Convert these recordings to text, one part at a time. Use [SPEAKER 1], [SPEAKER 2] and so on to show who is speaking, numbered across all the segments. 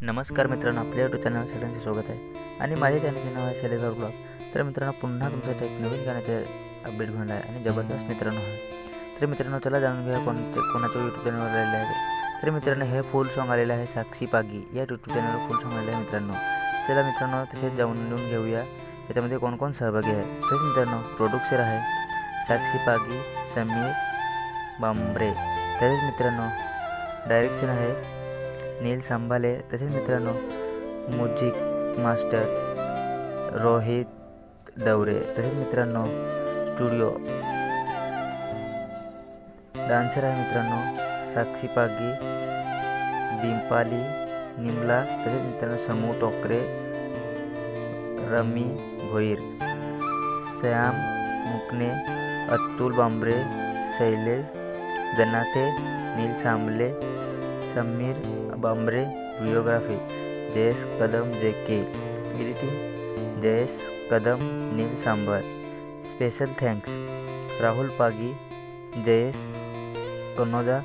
[SPEAKER 1] नमस्कार मित्रांनो, आपल्या यूट्यूब चॅनल सगळ्यांचे स्वागत आहे आणि माझ्या चॅनलचे नाव आहे शैलेश ब्लॉग। तर मित्रांनो, पुन्हा तुमच्यासाठी एक नवीन गाण्याचे अपडेट घेऊन आहे आणि जबरदस्त मित्रांनो तर मित्रांनो, चला जाणून घेऊया कोणाच्या यूट्यूब चॅनलवर आलेले आहे। तर मित्रांनो, हे फुल सॉन्ग आलेलं आहे साक्षी पागी या यूट्यूब चॅनलवर फुल सॉन्ग आलेलं आहे मित्रांनो। चला मित्रांनो, तसेच जाणून घेऊया याच्यामध्ये कोण कोण सहभागी आहे। तसेच मित्रांनो, प्रोड्युसर आहे साक्षी पागी, समीर बांबरे। तसेच मित्रांनो, डायरेक्शन आहे नील सांभाले। तसेच मित्रांनो, म्युझिक मास्टर रोहित डवरे। तसेच मित्रांनो, स्टुडिओ डान्सर आहे मित्रांनो साक्षी पागी, डिंपाली निमला। तसेच मित्रांनो, समूह Tokare, Rami Bhoir, Shyam Mukane, Atul Bambare, Shailesh Janate, Neel Sambale, Sameer Bambare. Videography Jayesh Kadam JK, editing Jayesh Kadam, Neel Sambar. Special thanks Rahul Pagi, Jayesh Kanoja,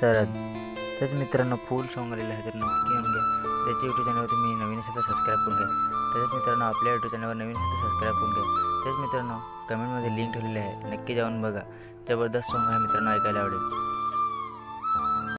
[SPEAKER 1] Sharad. तसेच मित्रांनो, फुल सॉन्ग आलेलं आहे तर नक्की येऊन घ्या। त्याच्या यूट्यूब चॅनलवर तुम्ही नवीन असेल तर सबस्क्राईब करून घ्या। तसेच मित्रांनो, आपल्या यूट्यूब चॅनलवर नवीन असेल तर सबस्क्राईब करून घ्या। तसेच मित्रांनो, कमेंटमध्ये लिंक ठेवलेली आहे, नक्की जाऊन बघा। जबरदस्त सॉन्ग आहे मित्रांनो, ऐकायला आवडेल।